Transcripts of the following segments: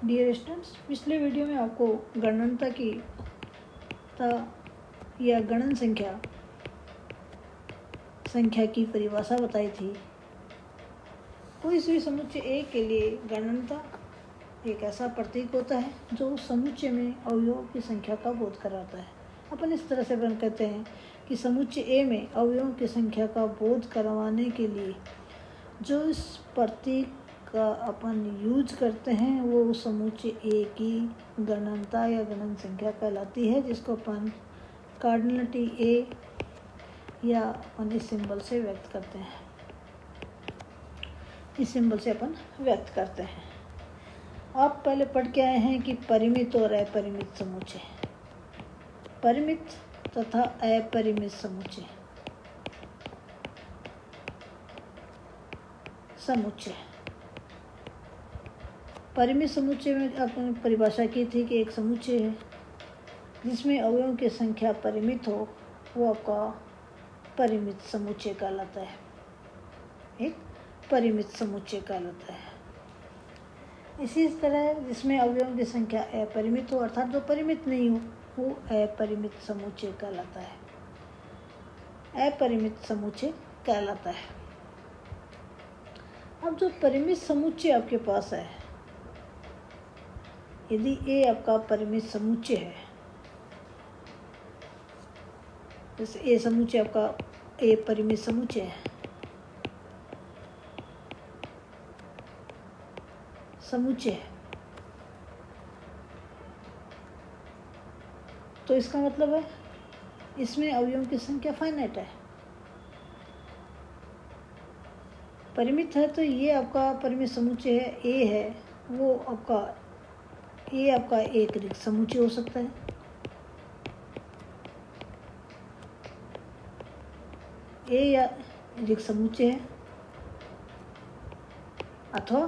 Dear students, पिछले video में आपको गणनता की या गणन संख्या की परिभाषा बताई थी। कोई भी समुच्चय ए के लिए गणनता एक ऐसा प्रतीक होता है जो उस समुच्चय में अवयवों की संख्या का बोध कराता है। अपन इस तरह से वर्णन करते हैं कि समुच्चय ए में अवयवों की संख्या का बोध करवाने के लिए जो इस प्रतीक का अपन यूज करते हैं वो उस समुच्चय ए की गणनता या गणन संख्या कहलाती है, जिसको अपन कार्डिनलिटी ए या अपन इस सिंबल से व्यक्त करते हैं। इस सिंबल से अपन व्यक्त करते हैं। आप पहले पढ़ के आए हैं कि परिमित और अपरिमित समुच्चय, परिमित तथा अपरिमित समुच्चय। परिमित समुच्चय में आपने परिभाषा की थी कि एक समुच्चय है जिसमें अवयवों की संख्या परिमित हो, वो आपका परिमित समुच्चय कहलाता है। एक परिमित समुच्चय कहलाता है। इसी तरह जिसमें अवयवों की संख्या अपरिमित हो, अर्थात जो परिमित नहीं हो, वो अपरिमित समुच्चय कहलाता है। अपरिमित समुच्चय कहलाता है। अब जो परिमित समुच्चय आपके पास है, यदि ए आपका परिमित समुच्चय है, जैसे ए समुच्चय आपका ए परिमित समुच्चय है, तो इसका मतलब है इसमें अवयवों की संख्या फाइनाइट है। परिमित है तो ये आपका परिमित समुच्चय है, ए है, वो आपका एक रिक्त समुच्चय हो सकता है। ए या रिक्त समुच्चय है, अथवा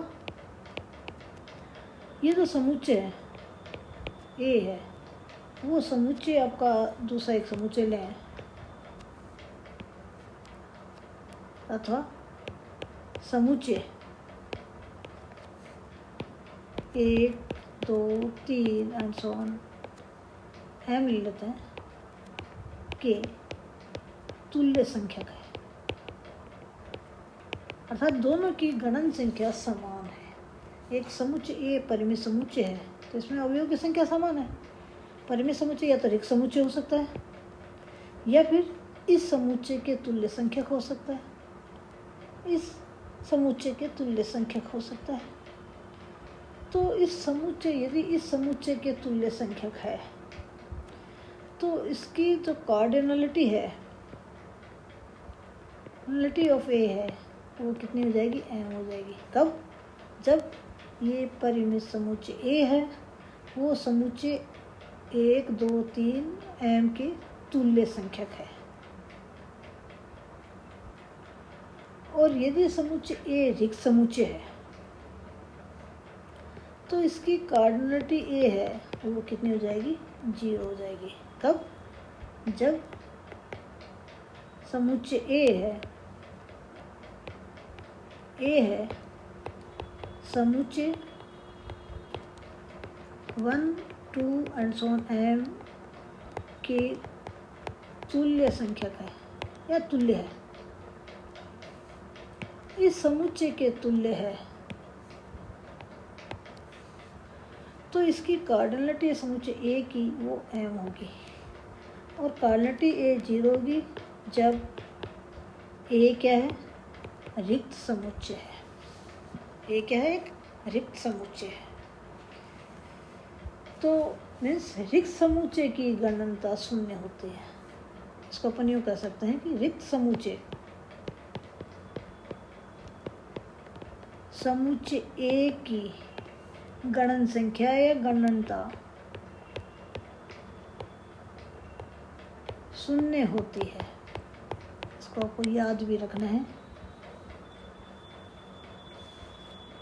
ये जो समुच्चय है ए है, वो समुच्चय आपका दूसरा एक समुच्चय लें, अथवा समुच्चय 1, 2, 3 एंड सो ऑन एम ले लेते हैं के तुल्य संख्यक है, अर्थात दोनों की गणन संख्या समान है। एक समुच्चय ए परिमित समुच्चय है तो इसमें अवयवों की संख्या समान है। परिमित समुच्चय या तो रिक्त समुच्चय हो सकता है या फिर इस समुच्चय के तुल्य संख्यक हो सकता है, इस समुच्चय के तुल्य संख्यक हो सकता है। तो यदि इस समुच्चय के तुल्य संख्यक है तो इसकी जो कार्डिनलिटी है, कार्डिनलिटी ऑफ ए है, वो कितनी हो जाएगी? एम हो जाएगी। कब? जब ये परिमित समुच्चय ए है, वो समुच्चय 1, 2, 3 एम के तुल्य संख्यक है। और यदि समुच्चय ए रिक्त समुच्चय है तो इसकी कार्डिनलिटी ए है, वो कितनी हो जाएगी? 0 हो जाएगी। कब? जब समुच्चय ए है समुच्चय 1, 2 एंड सो ऑन एम के तुल्य संख्यक है या तुल्य है, इस समुच्चय के तुल्य है, तो इसकी कार्डिनलिटी समुच्चय ए की वो एम होगी। और कार्डिनलिटी ए 0 होगी जब ए क्या है? रिक्त समुच्चय है। ए क्या है? एक रिक्त समुच्चय है। तो मीन्स रिक्त समुच्चय की गणनता शून्य होती है। इसको अपन यूँ कह सकते हैं कि रिक्त समुच्चय ए की गणन संख्या या गणनता शून्य होती है। इसको आपको याद भी रखना है।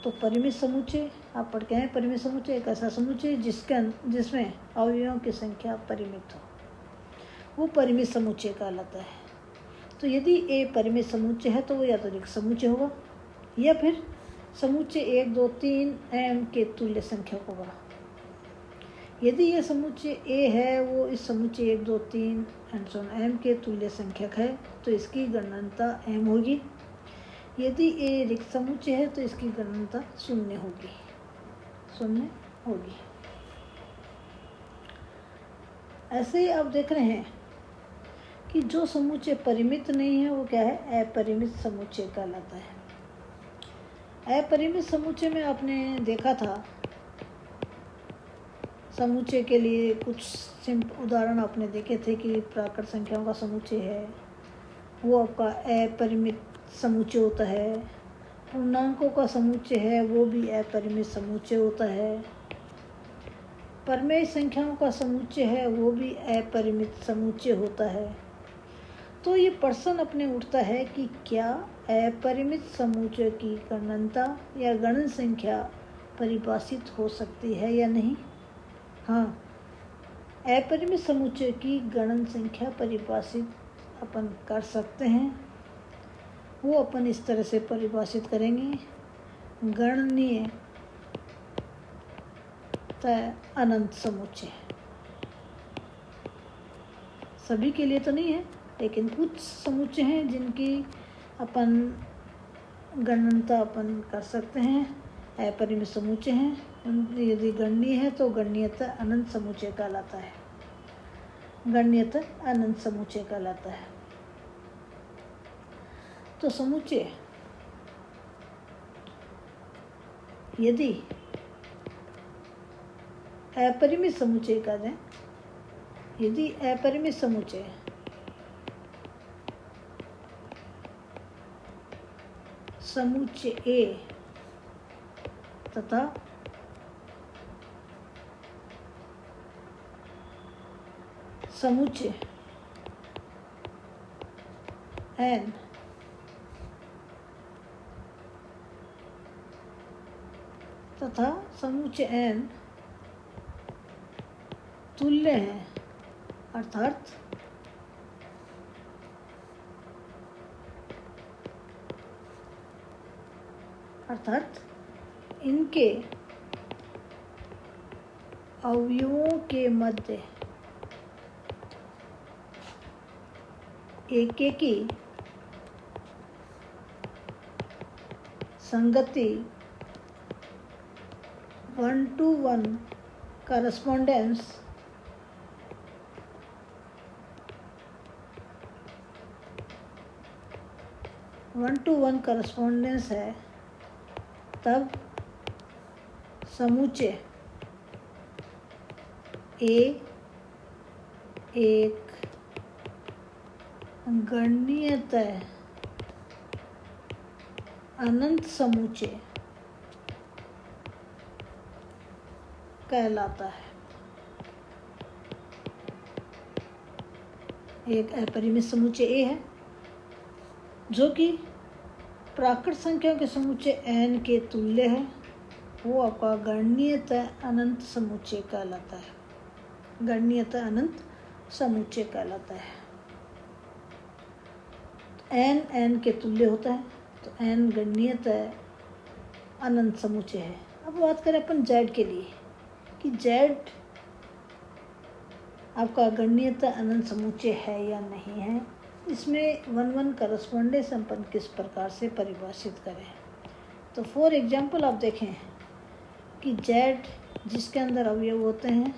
तो परिमित समुच्चय आप पढ़ के हैं, परिमित समुच्चय एक ऐसा समुच्चय जिसमें अवयवों की संख्या परिमित हो, वो परिमित समुच्चय कहलाता है। तो यदि ए परिमित समुच्चय है तो वो या तो रिक्त समुच्चय होगा या फिर समुच्चय 1, 2, 3 m के तुल्य संख्यक होगा। यदि यह समुच्चय A है, वो इस समुच्चय 1, 2, 3 m के तुल्य संख्यक है, तो इसकी गणनता m होगी। यदि A रिक्त समुच्चय है तो इसकी गणनता 0 होगी। ऐसे ही आप देख रहे हैं कि जो समुच्चय परिमित नहीं है वो क्या है, अपरिमित समुच्चय कहलाता है। अपरिमित समुच्चय में आपने देखा था, समुच्चय के लिए कुछ उदाहरण आपने देखे थे कि प्राकृत संख्याओं का समुच्चय है वो आपका अपरिमित समुच्चय होता है। पूर्णांकों का समुच्चय है वो भी अपरिमित समुच्चय होता है। परमेय संख्याओं का समुच्चय है वो भी अपरिमित समुच्चय होता है। तो ये प्रश्न अपने उठता है कि क्या अपरिमित समुच्चय की गणनता या गणन संख्या परिभाषित हो सकती है या नहीं। हाँ, अपरिमित समुच्चय की गणन संख्या परिभाषित अपन कर सकते हैं। वो अपन इस तरह से परिभाषित करेंगे, गणनीय अनंत समुच्चय। सभी के लिए तो नहीं है, लेकिन कुछ समुच्चय हैं जिनकी अपन गणनता अपन कर सकते हैं, अपरिमित समुच्चय हैं। यदि गणनीय है तो गणनीयतः अनंत समुच्चय कहलाता है। गणनीयतः अनंत समुच्चय कहलाता है। तो समुच्चय यदि अपरिमित समुच्चय का दें, यदि अपरिमित समुच्चय समुच्चय A तथा समुच्चय N तथा समुच्चय N तुल्य है, अर्थात इनके अवयवों के मध्य एक की संगति 1-to-1 correspondence है, तब समुच्चय A एक गणनीयतः अनंत समुच्चय कहलाता है। एक अपरिमित समुच्चय A है जो कि प्राकृत संख्याओं के समुच्चय n के तुल्य है, वो आपका गणनीयतः अनंत समुच्चय कहलाता है। गणनीयतः अनंत समुच्चय कहलाता है। n के तुल्य होता है, तो n गणनीयतः अनंत समुच्चय है। अब बात करें अपन z के लिए कि z आपका गणनीयतः अनंत समुच्चय है या नहीं है। इसमें 1-1 करस्पॉन्डेंस अपन किस प्रकार से परिभाषित करें। तो फॉर एग्जाम्पल आप देखें कि z जिसके अंदर अवयव होते हैं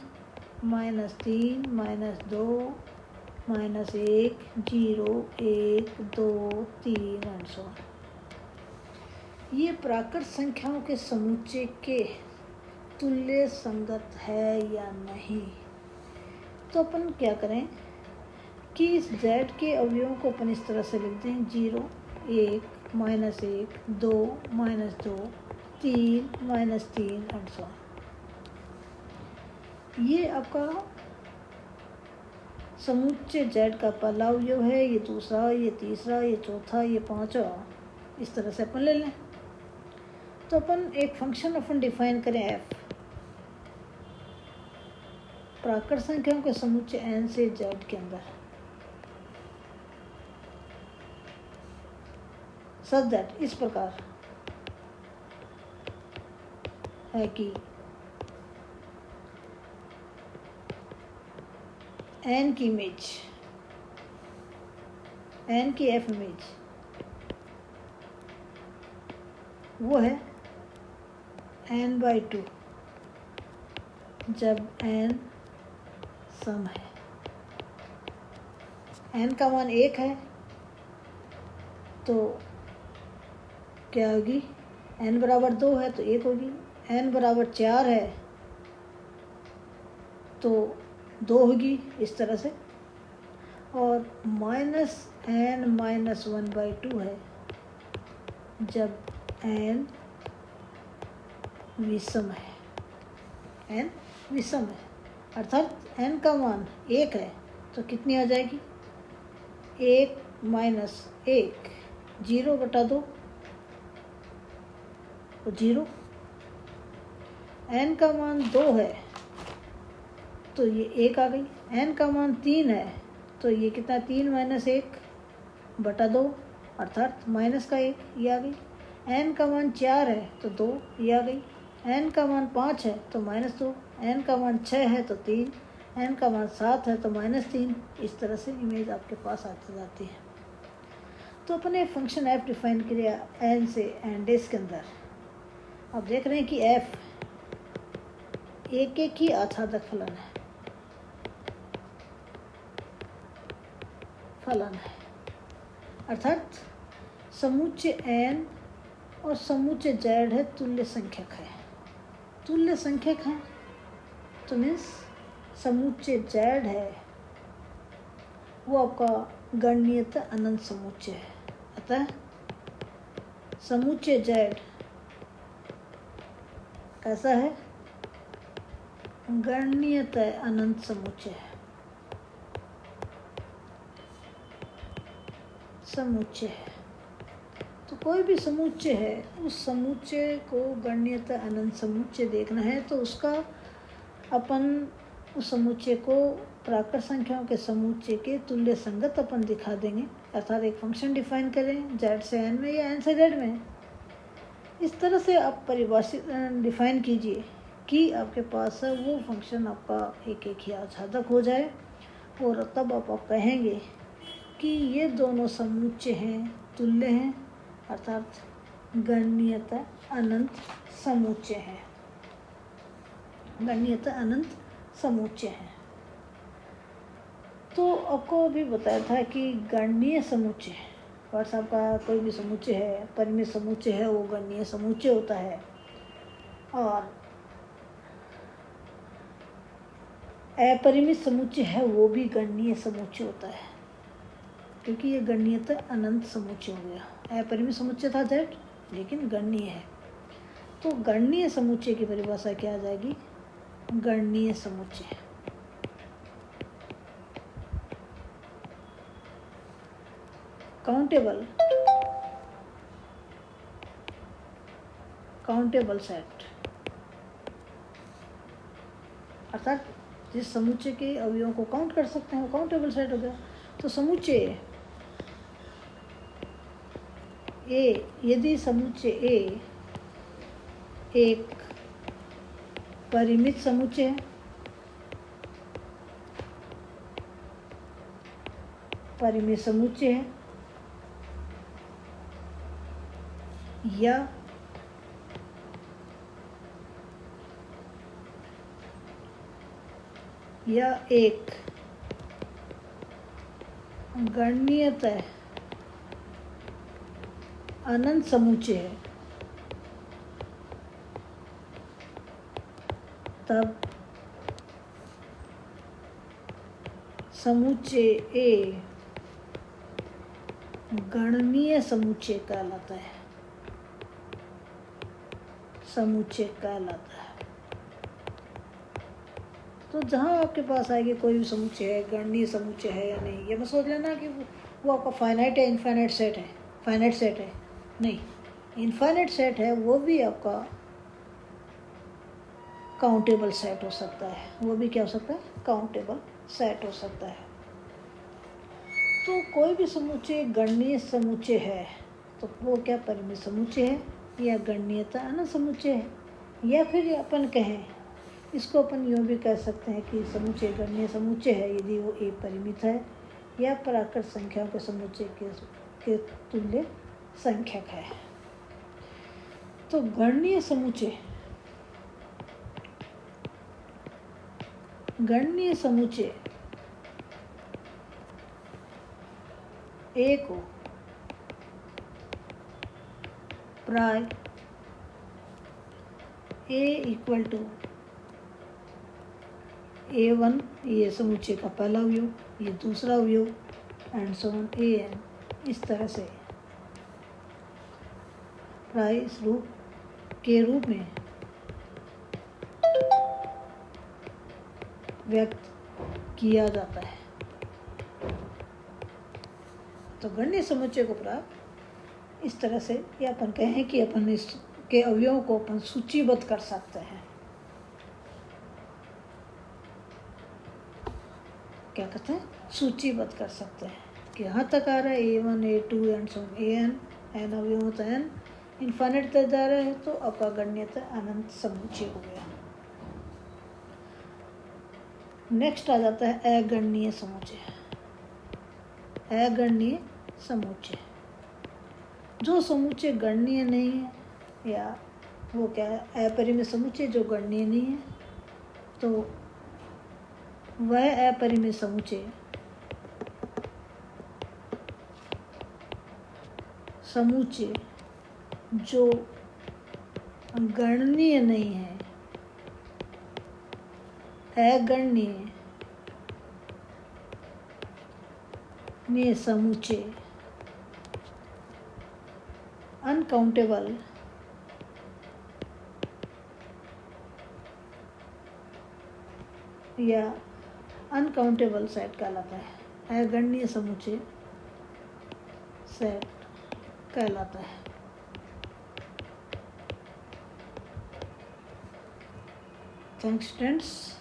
-3, -2, -1, 0, 1, 2, 3 एंड सो ऑन, ये प्राकृत संख्याओं के समुच्चय के तुल्य संगत है या नहीं। तो अपन क्या करें कि इस z के अवयवों को अपन इस तरह से लिख दें 0, 1, -1, 2, -2, 3, -3 एंड सो ऑन। ये आपका समुच्चय z का पहला अवयव है, ये दूसरा, ये तीसरा, ये चौथा, ये पांचवा, इस तरह से अपन ले लें। तो अपन एक फंक्शन अपन डिफाइन करें f, प्राकृत संख्याओं के समुच्चय n से z के अंदर, सच दैट इस प्रकार है कि n की इमेज, n की f इमेज वो है n/2 जब n सम है। n का मान 1 है तो क्या होगी, n बराबर 2 है तो 1 होगी, n बराबर 4 है तो 2 होगी, इस तरह से। और -n-1/2 है जब n विषम है, n विषम है, अर्थात n का मान 1 है तो कितनी आ जाएगी, 1 - 1 0/2 तो 0। n का मान 2 है तो ये 1 आ गई, n का मान 3 है तो ये कितना, 3 - 1/2 अर्थात माइनस का 1, ये आ गई। n का मान 4 है तो 2, ये आ गई। n का मान 5 है तो -2, n का मान 6 है तो 3, n का मान 7 है तो -3। इस तरह से इमेज आपके पास आती जाती है। तो अपने फंक्शन f डिफाइन किया n से n डेज के अंदर। अब देख रहे हैं कि f एक ही आच्छादक फलन है, अर्थात समुच्चय n और समुच्चय z है तुल्य संख्यक है। तुल्य संख्यक है तो मीन्स समुच्चय z है वो आपका गणनीयतः अनंत समुच्चय है। अतः समुच्चय z कैसा है, गणनीयतः अनंत समुच्चय है। समुच्चय है तो कोई भी समुच्चय है, उस समुच्चय को गणनीयतः अनंत समुच्चय देखना है तो उसका अपन उस समुच्चय को प्राकृत संख्याओं के समुच्चय के तुल्य संगत अपन दिखा देंगे। अर्थात एक फंक्शन डिफाइन करें z से n में या n से z में। इस तरह से आप परिभाषित डिफाइन कीजिए कि आपके पास वो फंक्शन आपका एक ही आच्छादक हो जाए, और तब आप कहेंगे कि ये दोनों समुच्चय हैं, तुल्य हैं, अर्थात गणनीयतः अनंत समुच्चय है। गणनीयतः अनंत समुच्चय है। तो आपको अभी बताया था कि गणनीय समुच्चय, और आपका कोई भी समुच्चय है, परिमित समुच्चय है, वो गणनीय समुच्चय होता है। और अपरिमित समुच्चय है वो भी गणनीय समुच्चय होता है, क्योंकि ये गणनीयतः अनंत समुच्चय हो गया। अपरिमित समुच्चय था z, लेकिन गणनीय है। तो गणनीय समुच्चय की परिभाषा क्या आ जाएगी, गणनीय समुच्चय काउंटेबल सेट, अर्थात जिस समुच्चय के अवयवों को काउंट कर सकते हैं वो काउंटेबल सेट हो गया। तो समुच्चय A, यदि समुच्चय A एक परिमित समुच्चय है, परिमित समुच्चय है, या एक गणनीयतः अनंत समुच्चय है, तब समुच्चय A गणनीय समुच्चय कहलाता है। समुच्चय कहलाता है। तो जहाँ आपके पास आएगी कोई भी समुच्चय है, गणनीय समुच्चय है या नहीं, ये मत सोच लेना कि वो आपका फाइनाइट है, इनफाइनाइट सेट है। फाइनाइट सेट है नहीं, इनफाइनाइट सेट है, वो भी आपका काउंटेबल सेट हो सकता है। वो भी क्या हो सकता है, काउंटेबल सेट हो सकता है। तो कोई भी समुच्चय गणनीय समुच्चय है तो वो क्या परिमित समुच्चय है, या गणनीयतः अनंत समुच्चय है, या फिर अपन कहें, इसको अपन यूँ भी कह सकते हैं कि समुच्चय गणनीय समुच्चय है यदि वो एक परिमित है या प्राकृत संख्याओं के समुच्चय के तुल्य संख्यक है। तो गणनीय समुच्चय ए को प्राय ए इक्वल टू A1 ये समुच्चय का पहला अवयव, ये दूसरा अवयव एंड सो ऑन AN, इस तरह से प्राय इस रूप के रूप में व्यक्त किया जाता है। तो गणनीय समुच्चय को प्राय इस तरह से, या अपन कहें कि अपन इसके अवयवों को अपन सूचीबद्ध कर सकते हैं। क्या कहते हैं? सूचीबद्ध कर सकते हैं कि यहाँ तक आ रहा है A1 A2 and so AN, N अवयव होता है, इन्फाइनाइट तक जा रहा है तो आपका गणनीयता अनंत समुच्चय हो गया। नेक्स्ट आ जाता है अगणनीय समुच्चय। अगणनीय समुच्चय, जो समुच्चय गणनीय नहीं है, या वो क्या है, अपरिमेय समुच्चय जो गणनीय नहीं है, तो वह अपरिमेय समुच्चय जो गणनीय नहीं है, अगणनीय समुच्चय, अनकाउंटेबल या अनकाउंटेबल सेट कहलाता है। अगणनीय समुच्चय सेट कहलाता है। Thanks friends.